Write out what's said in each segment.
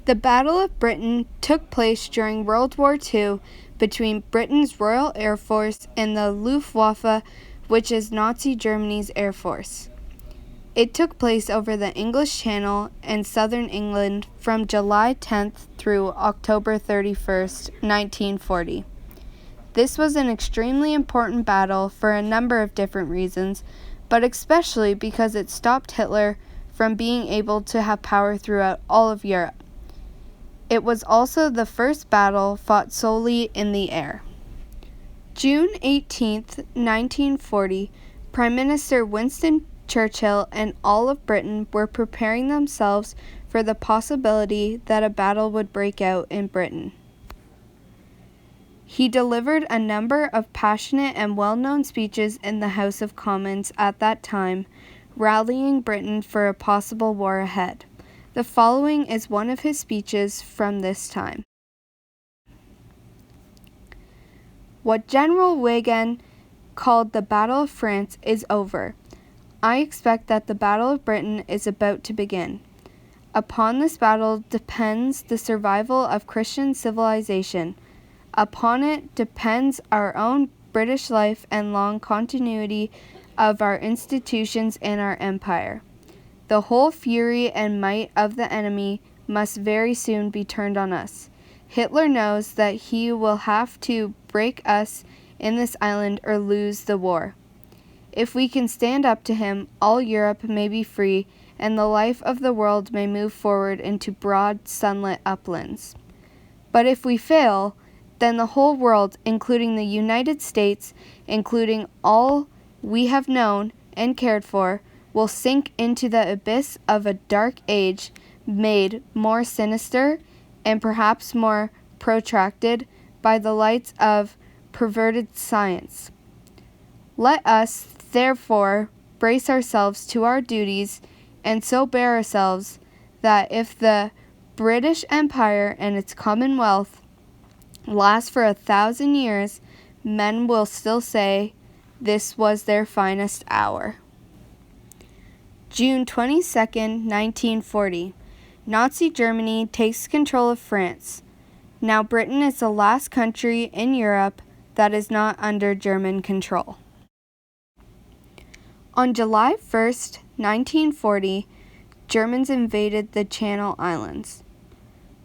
The Battle of Britain took place during World War II between Britain's Royal Air Force and the Luftwaffe, which is Nazi Germany's air force. It took place over the English Channel and southern England from July 10th through October 31st, 1940. This was an extremely important battle for a number of different reasons, but especially because it stopped Hitler from being able to have power throughout all of Europe. It was also the first battle fought solely in the air. June 18, 1940, Prime Minister Winston Churchill and all of Britain were preparing themselves for the possibility that a battle would break out in Britain. He delivered a number of passionate and well-known speeches in the House of Commons at that time, rallying Britain for a possible war ahead. The following is one of his speeches from this time. What General Weygand called the Battle of France is over. I expect that the Battle of Britain is about to begin. Upon this battle depends the survival of Christian civilization. Upon it depends our own British life and long continuity of our institutions and our empire. The whole fury and might of the enemy must very soon be turned on us. Hitler knows that he will have to break us in this island or lose the war. If we can stand up to him, all Europe may be free, and the life of the world may move forward into broad, sunlit uplands. But if we fail, then the whole world, including the United States, including all we have known and cared for, will sink into the abyss of a dark age made more sinister and perhaps more protracted by the lights of perverted science. Let us, therefore, brace ourselves to our duties and so bear ourselves that if the British Empire and its Commonwealth last for 1,000 years, men will still say this was their finest hour. June 22nd, 1940. Nazi Germany takes control of France. Now Britain is the last country in Europe that is not under German control. On July 1st, 1940, Germans invaded the Channel Islands.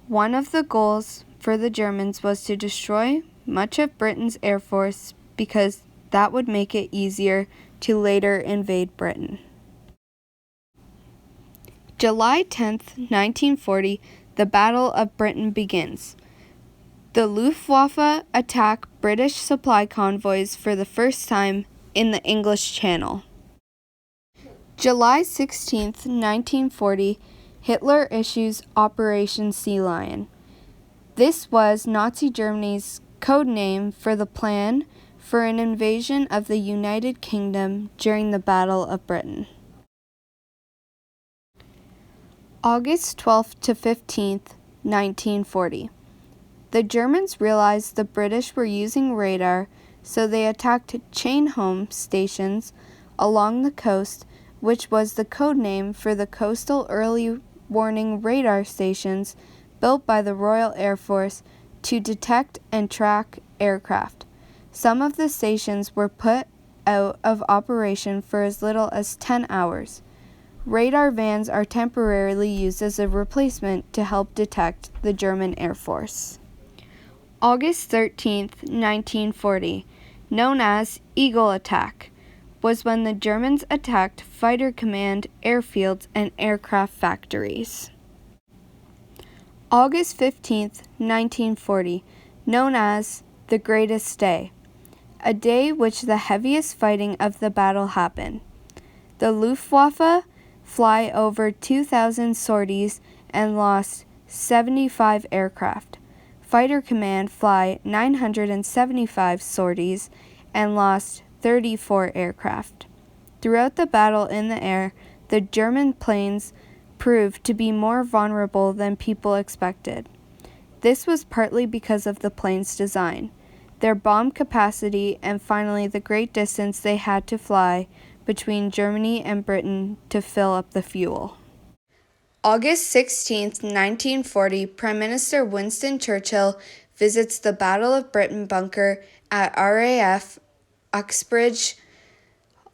One of the goals for the Germans was to destroy much of Britain's air force because that would make it easier to later invade Britain. July 10th, 1940, the Battle of Britain begins. The Luftwaffe attack British supply convoys for the first time in the English Channel. July 16th, 1940, Hitler issues Operation Sea Lion. This was Nazi Germany's code name for the plan for an invasion of the United Kingdom during the Battle of Britain. August 12th to 15th, 1940. The Germans realized the British were using radar, so they attacked Chainholm stations along the coast, which was the code name for the coastal early warning radar stations built by the Royal Air Force to detect and track aircraft. Some of the stations were put out of operation for as little as 10 hours. Radar vans are temporarily used as a replacement to help detect the German Air Force. August 13th, 1940, known as Eagle Attack, was when the Germans attacked Fighter Command airfields and aircraft factories. August 15th, 1940, known as the Greatest Day, a day which the heaviest fighting of the battle happened. The Luftwaffe fly over 2,000 sorties and lost 75 aircraft. Fighter Command fly 975 sorties and lost 34 aircraft. Throughout the battle in the air, the German planes proved to be more vulnerable than people expected. This was partly because of the plane's design, their bomb capacity, and finally the great distance they had to fly between Germany and Britain to fill up the fuel. August 16th, 1940, Prime Minister Winston Churchill visits the Battle of Britain bunker at RAF Uxbridge.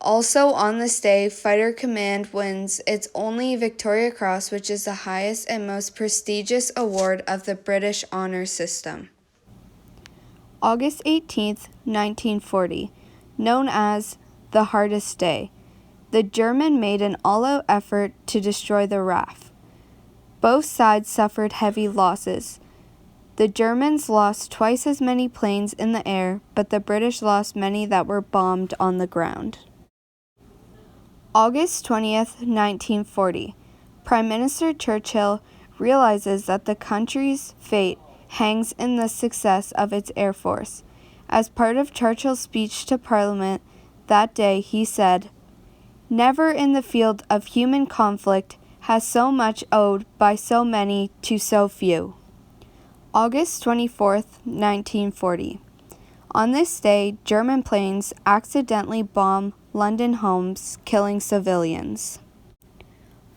Also on this day, Fighter Command wins its only Victoria Cross, which is the highest and most prestigious award of the British honor system. August 18th, 1940, known as the hardest day, the German made an all-out effort to destroy the RAF. Both sides suffered heavy losses. The Germans lost twice as many planes in the air, but the British lost many that were bombed on the ground. August 20th, 1940, Prime Minister Churchill realizes that the country's fate hangs in the success of its air force. As part of Churchill's speech to Parliament that day, he said, "Never in the field of human conflict has so much owed by so many to so few." August 24th, 1940. On this day, German planes accidentally bomb London homes, killing civilians.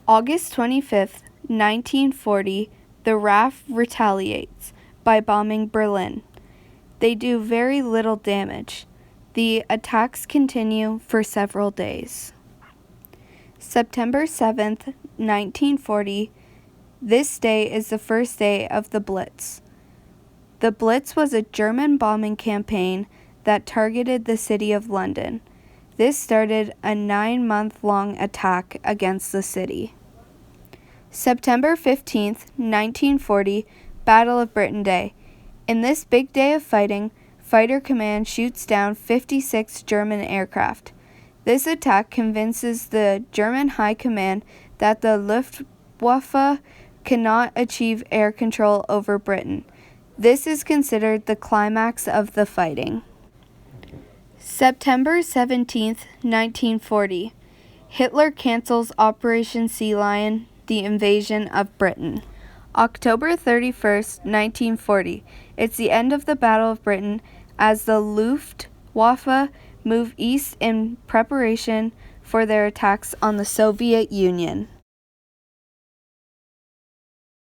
August 25th, 1940, the RAF retaliates by bombing Berlin. They do very little damage. The attacks continue for several days. September 7th, 1940, this day is the first day of the Blitz. The Blitz was a German bombing campaign that targeted the city of London. This started a 9-month-long attack against the city. September 15th, 1940, Battle of Britain Day. In this big day of fighting, Fighter Command shoots down 56 German aircraft. This attack convinces the German High Command that the Luftwaffe cannot achieve air control over Britain. This is considered the climax of the fighting. September 17th, 1940. Hitler cancels Operation Sea Lion, the invasion of Britain. October 31st, 1940. It's the end of the Battle of Britain as the Luftwaffe move east in preparation for their attacks on the Soviet Union.